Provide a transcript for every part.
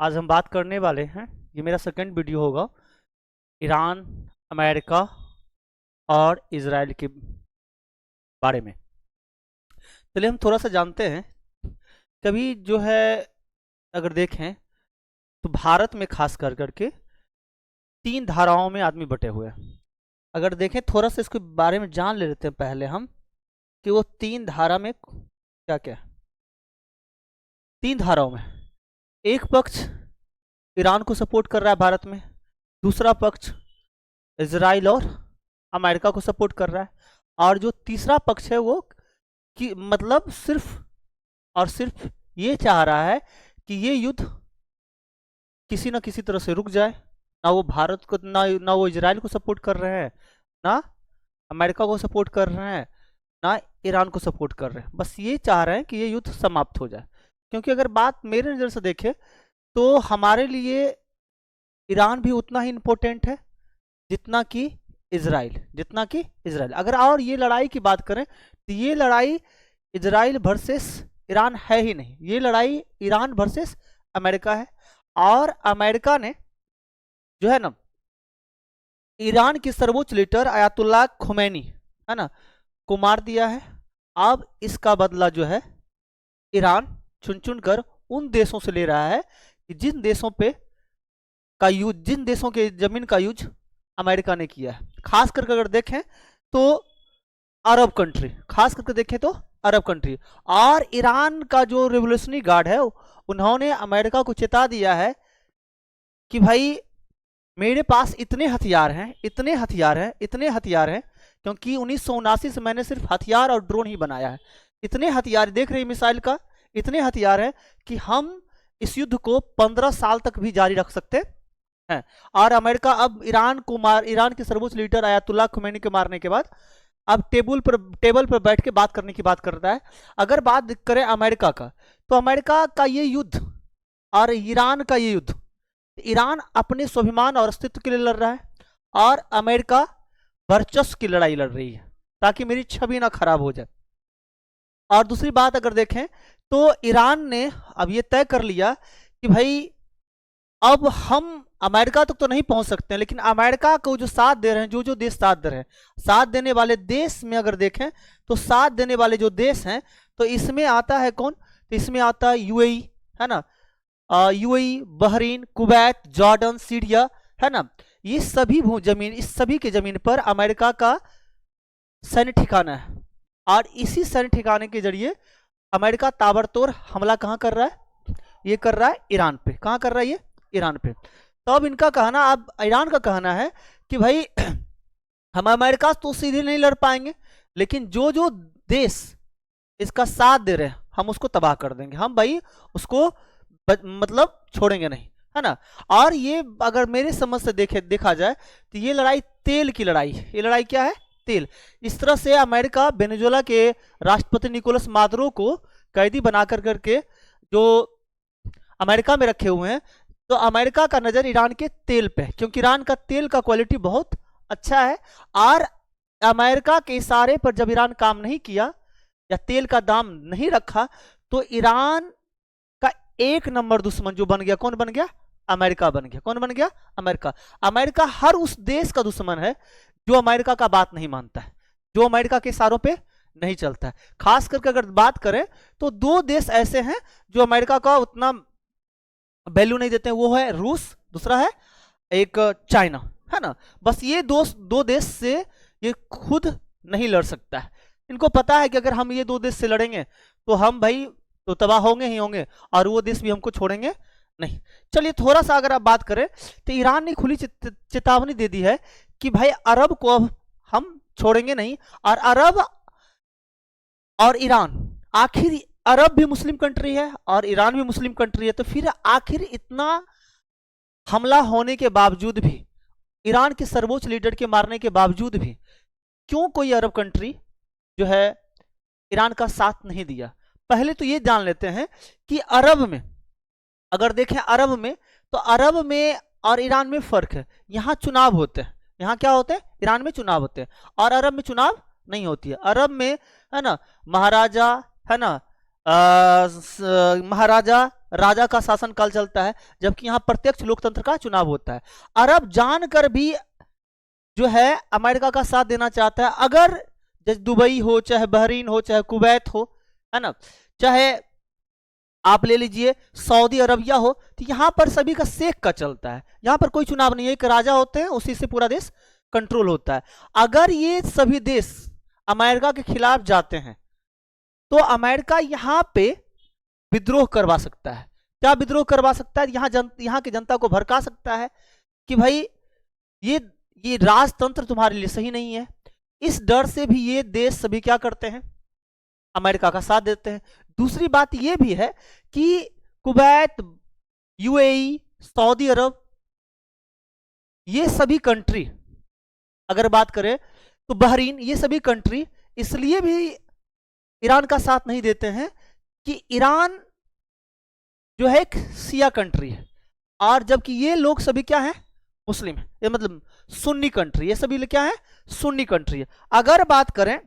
आज हम बात करने वाले हैं, ये मेरा सेकंड वीडियो होगा, ईरान, अमेरिका और इजराइल के बारे में। चलिए हम थोड़ा सा जानते हैं। कभी जो है अगर देखें तो भारत में खास कर करके 3 धाराओं में आदमी बटे हुए हैं। अगर देखें थोड़ा सा इसके बारे में जान ले लेते हैं पहले हम कि वो 3 धारा में क्या क्या है। 3 धाराओं में एक पक्ष ईरान को सपोर्ट कर रहा है भारत में, दूसरा पक्ष इजराइल और अमेरिका को सपोर्ट कर रहा है, और जो तीसरा पक्ष है वो कि मतलब सिर्फ और सिर्फ ये चाह रहा है कि ये युद्ध किसी ना किसी तरह से रुक जाए। ना वो भारत को ना वो इजराइल को सपोर्ट कर रहे हैं, ना अमेरिका को सपोर्ट कर रहे हैं, ना ईरान को सपोर्ट कर रहे हैं। बस ये चाह रहे हैं कि ये युद्ध समाप्त हो जाए। क्योंकि अगर बात मेरे नज़र से देखें तो हमारे लिए ईरान भी उतना ही इम्पोर्टेंट है जितना कि इजराइल। अगर और ये लड़ाई की बात करें तो ये लड़ाई इजराइल वर्सेस ईरान है ही नहीं, ये लड़ाई ईरान वर्सेस अमेरिका है। और अमेरिका ने जो है ना ईरान की सर्वोच्च लीडर अयातुल्लाह खुमैनी है ना को मार दिया है। अब इसका बदला जो है ईरान चुन चुन कर उन देशों से ले रहा है कि जिन देशों के जमीन का यूज अमेरिका ने किया है। खास करके अगर देखें तो अरब कंट्री, और ईरान का जो रिवोल्यूशनरी गार्ड है उन्होंने अमेरिका को चेता दिया है कि भाई मेरे पास इतने हथियार हैं, क्योंकि 1979 से मैंने सिर्फ हथियार और ड्रोन ही बनाया है। इतने हथियार देख रहे हैं, मिसाइल का इतने हथियार हैं कि हम इस युद्ध को 15 साल तक भी जारी रख सकते हैं। और अमेरिका अब ईरान के सर्वोच्च लीडर अयातुल्लाह खुमैनी के मारने के बाद अब टेबल पर बैठ के बात करने की बात करता है। अगर बात करें अमेरिका का, तो अमेरिका का ये युद्ध और ईरान का ये युद्ध, ईरान अपने स्वाभिमान और अस्तित्व के लिए लड़ रहा है और अमेरिका वर्चस्व की लड़ाई लड़ रही है ताकि मेरी छवि ना खराब हो जाए। और दूसरी बात अगर देखें तो ईरान ने अब ये तय कर लिया कि भाई अब हम अमेरिका तक तो नहीं पहुंच सकते हैं, लेकिन अमेरिका को जो साथ दे रहे हैं, जो देश साथ दे रहे हैं, साथ देने वाले देश में अगर देखें तो साथ देने वाले जो देश हैं तो इसमें आता है कौन? तो इसमें आता है यूएई, है ना, UAE, Bahrain, Kuwait, Jordan, Syria, है ना। ये सभी इस सभी के जमीन पर अमेरिका का सैन्य ठिकाना है। और इसी सैन्य ठिकाने के जरिए अमेरिका ताबड़तोड़ हमला कहाँ कर रहा है? ये कर रहा है ईरान पे। कहाँ कर रहा है? ये ईरान पे। तो अब इनका कहना, अब ईरान का कहना है कि भाई हम अमेरिका तो सीधे नहीं लड़ पाएंगे, लेकिन जो जो देश इसका साथ दे रहे हैं हम उसको तबाह कर देंगे, हम भाई उसको मतलब छोड़ेंगे नहीं, है ना। और ये अगर मेरे समझ से देखा जाए तो ये लड़ाई तेल की लड़ाई है। ये लड़ाई क्या है? तेल। इस तरह से अमेरिका वेनेजुएला के राष्ट्रपति निकोलस मादुरो को कैदी बनाकर करके जो अमेरिका में रखे हुए हैं, तो अमेरिका का नजर ईरान के तेल पे, क्योंकि ईरान का तेल का क्वालिटी बहुत अच्छा है। और अमेरिका के इशारे पर जब ईरान काम नहीं किया या तेल का दाम नहीं रखा तो ईरान का 1 नंबर दुश्मन जो बन गया, कौन बन गया? अमेरिका बन गया। कौन बन गया? अमेरिका। अमेरिका हर उस देश का दुश्मन है जो अमेरिका का बात नहीं मानता है, जो अमेरिका के इशारों पे नहीं चलता है। खास करके अगर बात करें तो 2 देश ऐसे हैं जो अमेरिका का उतना वैल्यू नहीं देते हैं, वो है रूस, दूसरा है एक चाइना, है ना। बस ये 2 देश से ये खुद नहीं लड़ सकता है। इनको पता है कि अगर हम ये 2 देश से लड़ेंगे तो हम भाई तो तबाह होंगे ही होंगे, और वो देश भी हमको छोड़ेंगे नहीं। चलिए थोड़ा सा अगर आप बात करें तो ईरान ने खुली चेतावनी दे दी है कि भाई अरब को अब हम छोड़ेंगे नहीं। और अरब और ईरान, आखिर अरब भी मुस्लिम कंट्री है और ईरान भी मुस्लिम कंट्री है, तो फिर आखिर इतना हमला होने के बावजूद भी, ईरान के सर्वोच्च लीडर के मारने के बावजूद भी, क्यों कोई अरब कंट्री जो है ईरान का साथ नहीं दिया? पहले तो ये जान लेते हैं कि अरब में अगर देखें, अरब में तो अरब में और ईरान में फर्क है। यहाँ चुनाव होते हैं, यहाँ क्या होते हैं? ईरान में चुनाव होते हैं और अरब में चुनाव नहीं होती है। अरब में, है ना, महाराजा, है ना, महाराजा राजा का शासनकाल चलता है, जबकि यहाँ प्रत्यक्ष लोकतंत्र का चुनाव होता है। अरब जानकर भी जो है अमेरिका का साथ देना चाहता है। अगर जैसे दुबई हो, चाहे बहरीन हो, चाहे कुवैत हो, है ना, चाहे आप ले लीजिए सऊदी अरबिया हो, तो यहां पर सभी का शेख का चलता है। यहां पर कोई चुनाव नहीं है, एक राजा होते हैं, उसी से पूरा देश कंट्रोल होता है। अगर ये सभी देश अमेरिका के खिलाफ जाते हैं तो अमेरिका यहां पे विद्रोह करवा सकता है। क्या विद्रोह करवा सकता है? यहाँ की जनता को भड़का सकता है कि भाई ये राजतंत्र तुम्हारे लिए सही नहीं है। इस डर से भी ये देश सभी क्या करते हैं, अमेरिका का साथ देते हैं। दूसरी बात ये भी है कि कुवैत, यूएई, सऊदी अरब, ये सभी कंट्री अगर बात करें तो बहरीन, ये सभी कंट्री इसलिए भी ईरान का साथ नहीं देते हैं कि ईरान जो है एक शिया कंट्री है, और जबकि ये लोग सभी क्या हैं, मुस्लिम है, ये मतलब सुन्नी कंट्री, ये सभी क्या है, सुन्नी कंट्री है। अगर बात करें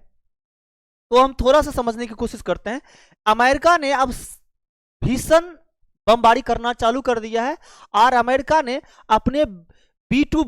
तो हम थोड़ा सा समझने की कोशिश करते हैं। अमेरिका ने अब भीषण बमबारी करना चालू कर दिया है, और अमेरिका ने अपने B-2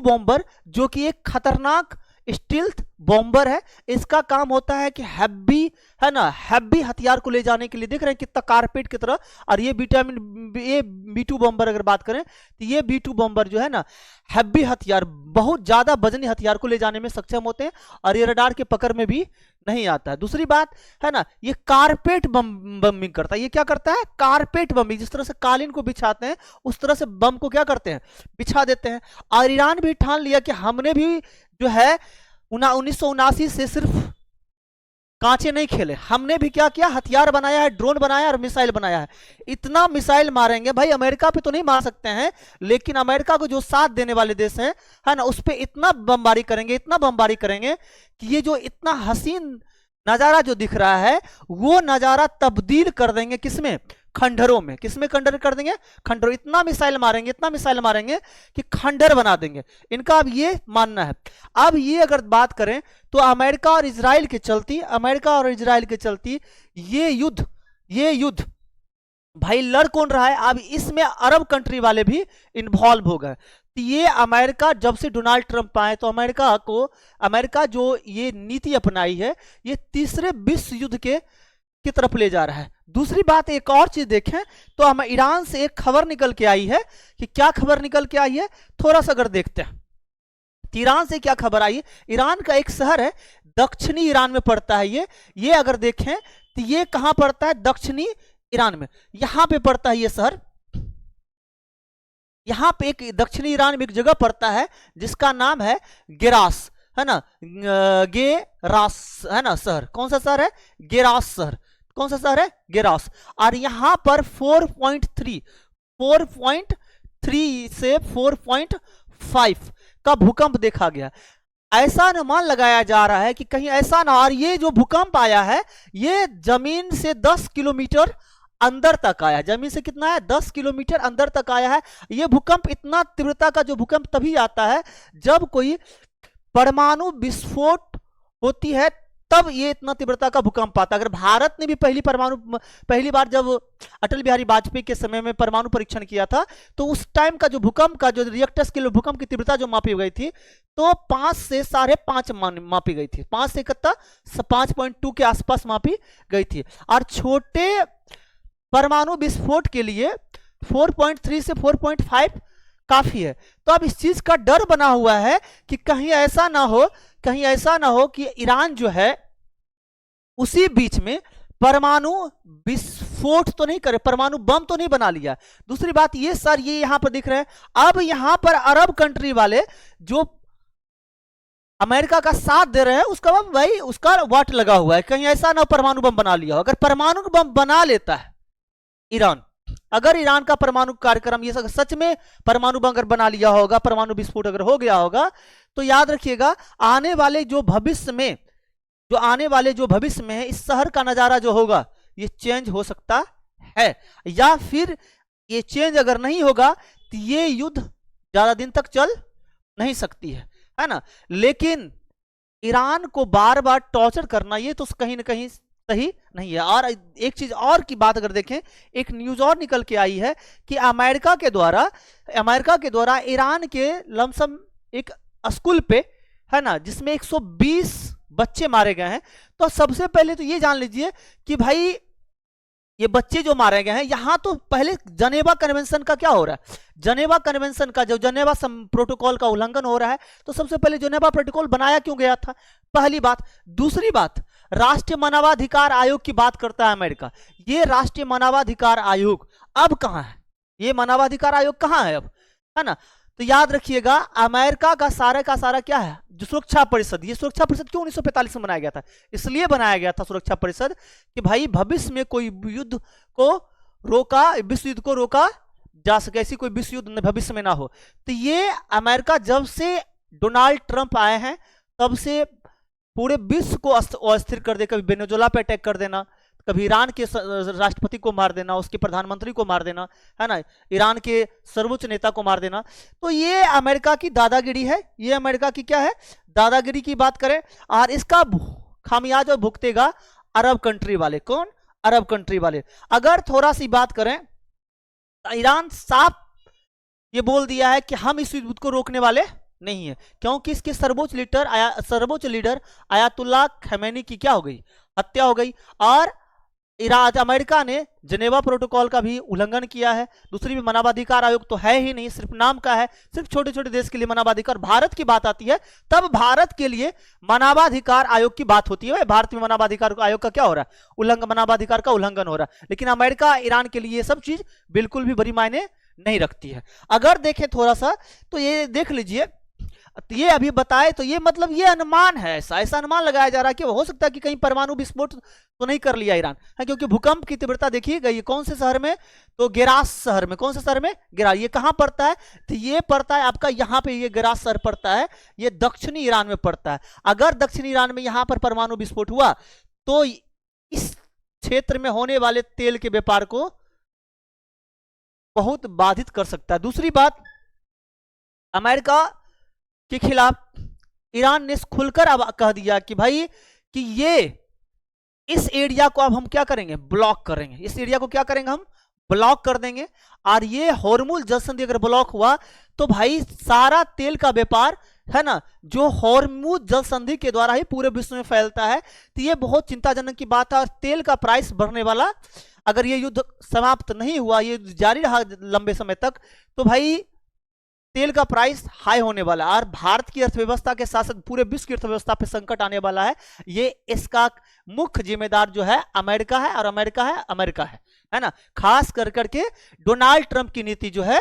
बॉम्बर जो कि एक खतरनाक स्टील्थ बॉम्बर है, इसका काम होता है कि हैवी, है ना, हैवी हथियार को ले जाने के लिए, देख रहे हैं कितना कारपेट की तरह। और ये B-2 बॉम्बर अगर बात करें तो ये B-2 बॉम्बर जो है ना, हैवी हथियार, बहुत ज्यादा वजनी हथियार को ले जाने में सक्षम होते हैं, और ये रडार के पकड़ में भी नहीं आता है। दूसरी बात है ना, ये कारपेट बम्बिंग करता है। ये क्या करता है? Carpet bombing. जिस तरह से कालीन को बिछाते हैं उस तरह से बम को क्या करते हैं, बिछा देते हैं। और ईरान भी ठान लिया कि हमने भी जो है 1979 से सिर्फ कांचे नहीं खेले, हमने भी क्या किया, हथियार बनाया है, ड्रोन बनाया और मिसाइल बनाया है। इतना मिसाइल मारेंगे भाई, अमेरिका पे तो नहीं मार सकते हैं, लेकिन अमेरिका को जो साथ देने वाले देश हैं, है ना, उस पे इतना बमबारी करेंगे, इतना बमबारी करेंगे कि ये जो इतना हसीन नजारा जो दिख रहा है, वो नजारा तब्दील कर देंगे किसमें, खंडरों में। किसमें खंडर कर देंगे? खंडर। इतना मिसाइल मारेंगे, इतना मिसाइल मारेंगे कि खंडर बना देंगे। इनका अब ये मानना है। अब ये अगर बात करें तो अमेरिका और इजराइल के चलती ये युद्ध भाई लड़ कौन रहा है? अब इसमें अरब कंट्री वाले भी इन्वॉल्व हो गए। तो ये अमेरिका, जब से डोनाल्ड ट्रंप आए तो अमेरिका जो ये नीति अपनाई है, ये तीसरे विश्व युद्ध की तरफ ले जा रहा है। दूसरी बात, एक और चीज देखें तो हम ईरान से एक खबर निकल के आई है कि क्या खबर निकल के आई है, थोड़ा सा अगर देखते हैं ईरान से क्या खबर आई है। ईरान का एक शहर है, दक्षिणी ईरान में पड़ता है ये अगर देखें तो ये कहां पड़ता है, दक्षिणी ईरान में, यहां पे पड़ता है ये शहर। यहां पे एक दक्षिणी ईरान में एक जगह पड़ता है जिसका नाम है गेरास, है ना, गेरास, है ना शहर। कौन सा शहर है? गेरास शहर। कौन सा शहर है? गेरास। और यहां पर 4.3 से 4.5 का भूकंप देखा गया। ऐसा अनुमान लगाया जा रहा है कि कहीं ऐसा ना, और ये जो भूकंप आया है ये जमीन से 10 किलोमीटर अंदर तक आया। जमीन से कितना है? 10 किलोमीटर अंदर तक आया है। ये भूकंप, इतना तीव्रता का जो भूकंप तभी आता है जब कोई परमाणु विस्फोट होती है, तब ये इतना तीव्रता का भूकंप आता है। अगर भारत ने भी पहली बार जब अटल बिहारी वाजपेयी के समय में परमाणु परीक्षण किया था, तो उस टाइम का जो भूकंप का जो रिएक्टर स्केल भूकंप की तीव्रता जो मापी गई थी, तो 5 से 5.5 मापी गई थी। 5 से कितना? 5.2 के आसपास मापी गई थी। और छोटे परमाणु विस्फोट के लिए 4.3 से 4.5 काफी है। तो अब इस चीज का डर बना हुआ है कि कहीं ऐसा ना हो कि ईरान जो है उसी बीच में परमाणु विस्फोट तो नहीं करे, परमाणु बम तो नहीं बना लिया। दूसरी बात ये सर, ये यहां पर दिख रहे हैं, अब यहां पर अरब कंट्री वाले जो अमेरिका का साथ दे रहे हैं, उसका वाट लगा हुआ है, कहीं ऐसा ना परमाणु बम बना लिया हो। अगर परमाणु बम बना लेता है ईरान, अगर ईरान का परमाणु कार्यक्रम ये सच में परमाणु बम अगर बना लिया होगा, परमाणु विस्फोट अगर हो गया होगा, तो याद रखिएगा आने वाले जो भविष्य में है, इस शहर का नजारा जो होगा ये चेंज हो सकता है। या फिर ये चेंज अगर नहीं होगा तो ये युद्ध ज्यादा दिन तक चल नहीं सकती है ना। लेकिन ईरान को बार बार टॉर्चर करना, ये तो कहीं ना कहीं सही नहीं है। और एक चीज और की बात अगर देखें, एक न्यूज और निकल के आई है कि अमेरिका के द्वारा ईरान के लमसम एक स्कूल पे, है ना, जिसमें 120 बच्चे मारे गए हैं। तो सबसे पहले तो ये जान लीजिए कि भाई ये बच्चे जो मारे गए हैं, यहां तो पहले जनेवा कन्वेंशन का क्या हो रहा है, जनेवा कन्वेंशन का जो जनेवा प्रोटोकॉल का उल्लंघन हो रहा है। तो सबसे पहले जनेवा प्रोटोकॉल बनाया क्यों गया था, पहली बात। दूसरी बात, राष्ट्रीय मानवाधिकार आयोग की बात करता है अमेरिका। ये राष्ट्रीय मानवाधिकार आयोग अब कहां है, ये मानवाधिकार आयोग कहां है अब, है ना। तो याद रखिएगा, अमेरिका का सारा क्या है, जो सुरक्षा परिषद, ये सुरक्षा परिषद क्यों 1945 में बनाया गया था, इसलिए बनाया गया था सुरक्षा परिषद कि भाई भविष्य में कोई युद्ध को रोका, विश्व युद्ध को रोका जा सके, ऐसी कोई विश्व युद्ध भविष्य में ना हो। तो ये अमेरिका जब से डोनाल्ड ट्रंप आए हैं तब से पूरे विश्व को अस्थिर कर दे, कभी वेनेजुएला पे अटैक कर देना, कभी ईरान के राष्ट्रपति को मार देना, उसके प्रधानमंत्री को मार देना, है ना, ईरान के सर्वोच्च नेता को मार देना। तो ये अमेरिका की दादागिरी है, ये अमेरिका की क्या है, दादागिरी की बात करें। और इसका खामियाजा भुगतेगा अरब कंट्री वाले। कौन, अरब कंट्री वाले। अगर थोड़ा सी बात करें, ईरान साफ ये बोल दिया है कि हम इस युद्ध को रोकने वाले नहीं है, क्योंकि इसके सर्वोच्च लीडर आयतुल्लाह खमेनी की क्या हो गई, हत्या हो गई। और अमेरिका ने जनेवा प्रोटोकॉल का भी उल्लंघन किया है। दूसरी भी मानवाधिकार आयोग तो है ही नहीं, सिर्फ नाम का है, सिर्फ छोटे छोटे देश के लिए मानवाधिकार। भारत की बात आती है तब भारत के लिए मानवाधिकार आयोग की बात होती है। भारत में मानवाधिकार आयोग का क्या हो रहा है, उल्लंघन, मानवाधिकार का उल्लंघन हो रहा है। लेकिन अमेरिका, ईरान के लिए ये सब चीज बिल्कुल भी बड़ी मायने नहीं रखती है। अगर देखें थोड़ा सा तो ये देख लीजिए, तो ये अभी बताए तो ये मतलब ये अनुमान है, ऐसा अनुमान लगाया जा रहा है कि हो सकता है कि कहीं परमाणु विस्फोट तो नहीं कर लिया ईरान है, क्योंकि भूकंप की तीव्रता देखिएगा। ये कौन से शहर में, तो गेरास शहर में। कौन से शहर में, गेरास। ये कहां पड़ता है, तो ये पड़ता है आपका यहाँ पे, ये गेरास शहर पड़ता है, ये दक्षिणी ईरान में पड़ता है। अगर दक्षिणी ईरान में यहां पर परमाणु विस्फोट हुआ तो इस क्षेत्र में होने वाले तेल के व्यापार को बहुत बाधित कर सकता है। दूसरी बात, अमेरिका के खिलाफ ईरान ने खुलकर अब कह दिया कि भाई कि ये इस एरिया को अब हम क्या करेंगे, ब्लॉक करेंगे। इस एरिया को क्या करेंगे, हम ब्लॉक कर देंगे। और ये हॉर्मुज जलसंधि अगर ब्लॉक हुआ तो भाई सारा तेल का व्यापार, है ना, जो हॉर्मुज जलसंधि के द्वारा ही पूरे विश्व में फैलता है। तो ये बहुत चिंताजनक की बात है। और तेल का प्राइस बढ़ने वाला, अगर ये युद्ध समाप्त नहीं हुआ, ये जारी रहा लंबे समय तक, तो भाई तेल का प्राइस हाई होने वाला है। और भारत की अर्थव्यवस्था के साथ साथ पूरे विश्व की अर्थव्यवस्था पे संकट आने वाला है। ये इसका मुख्य जिम्मेदार जो है अमेरिका है, और अमेरिका है ना, खास कर करके डोनाल्ड ट्रंप की नीति जो है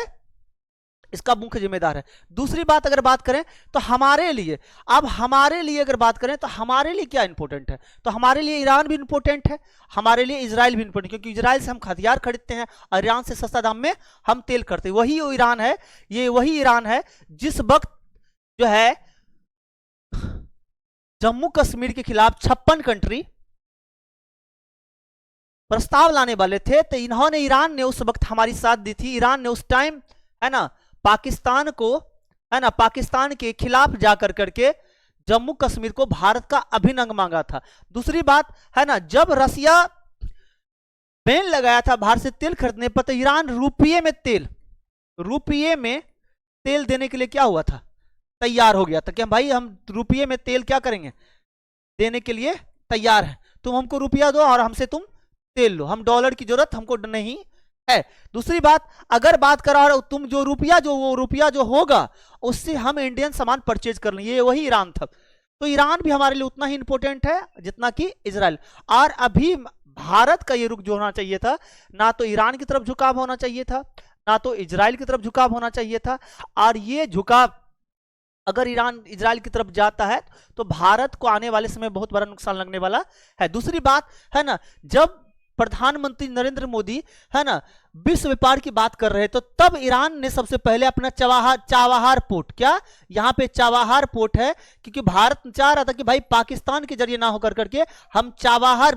इसका मुख्य जिम्मेदार है। दूसरी बात अगर बात करें तो हमारे लिए, अब हमारे लिए अगर बात करें तो हमारे लिए क्या इंपॉर्टेंट है, तो हमारे लिए ईरान भी इंपॉर्टेंट है, हमारे लिए इजराइल भी इंपॉर्टेंट, क्योंकि इजराइल से हम हथियार खरीदते हैं और ईरान से सस्ता दाम में हम तेल करते हैं। वही ईरान है, ये वही ईरान है जिस वक्त जो है जम्मू कश्मीर के खिलाफ 56 कंट्री प्रस्ताव लाने वाले थे, तो इन्होंने, ईरान ने उस वक्त हमारी साथ दी थी। ईरान ने उस टाइम, है ना, पाकिस्तान को, है ना, पाकिस्तान के खिलाफ जाकर करके जम्मू कश्मीर को भारत का अभिन्न अंग मांगा था। दूसरी बात, है ना, जब रसिया बैन लगाया था भारत से तेल खरीदने पर, तो ईरान रुपये में तेल देने के लिए क्या हुआ था, तैयार हो गया था कि भाई हम रुपये में तेल क्या करेंगे, देने के लिए तैयार है। तुम हमको रुपया दो और हमसे तुम तेल लो, हम डॉलर की जरूरत हमको नहीं है। दूसरी बात, अगर बात करा तुम जो रुपया जो होगा उससे हम इंडियन सामान परचेज कर लेंगे, ये वही ईरान था। तो ईरान भी हमारे लिए उतना ही इंपॉर्टेंट है जितना कि इजराइल। और अभी भारत का ये रुख जो होना चाहिए था, ना तो ईरान की तरफ झुकाव होना चाहिए था, ना तो इजराइल की तरफ झुकाव होना चाहिए था। और ये झुकाव अगर ईरान इजराइल की तरफ जाता है तो भारत को आने वाले समय बहुत बड़ा नुकसान लगने वाला है। दूसरी बात, है ना, जब प्रधानमंत्री नरेंद्र मोदी, है ना, विश्व व्यापार की बात कर रहे, तो तब ईरान ने सबसे पहले अपना चाबहार पोर्ट, क्या यहाँ पे चाबहार पोर्ट है, क्योंकि भारत चाह रहा था कि भाई पाकिस्तान के जरिए ना होकर करके हम चाबहार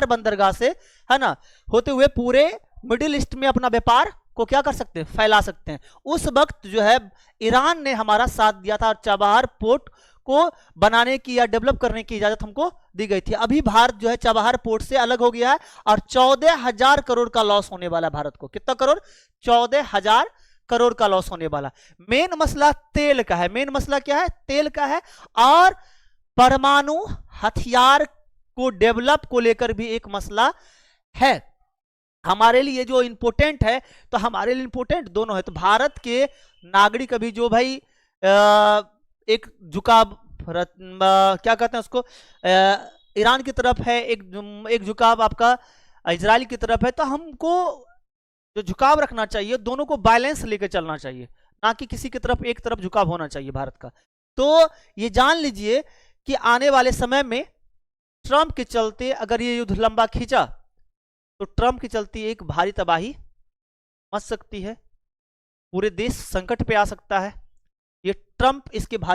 बंदरगाह से, है ना, होते हुए पूरे मिडिल ईस्ट में अपना व्यापार को क्या कर सकते हैं, फैला सकते हैं। उस वक्त जो है ईरान ने हमारा साथ दिया था और चाबहार पोर्ट को बनाने की या डेवलप करने की इजाजत हमको दी गई थी। अभी भारत जो है चाबहार पोर्ट से अलग हो गया है और 14,000 करोड़ का लॉस होने वाला है भारत को। कितना करोड़? 14,000 करोड़ का लॉस होने वाला। मेन मसला तेल का है। मेन मसला क्या है? तेल का है। और परमाणु हथियार को डेवलप को लेकर भी एक मसला है हमारे लिए जो इंपोर्टेंट है। तो हमारे लिए इंपोर्टेंट दोनों है। तो भारत के नागरिक अभी जो भाई एक झुकाव क्या कहते हैं उसको, ईरान की तरफ है, एक झुकाव आपका इजराइल की तरफ है। तो हमको जो झुकाव रखना चाहिए, दोनों को बैलेंस लेकर चलना चाहिए, ना कि किसी की तरफ एक तरफ झुकाव होना चाहिए भारत का। तो ये जान लीजिए कि आने वाले समय में ट्रंप के चलते अगर ये युद्ध लंबा खींचा तो ट्रंप के चलते एक भारी तबाही मच सकती है, पूरे देश संकट पे आ सकता है। ये ट्रंप इसके भारी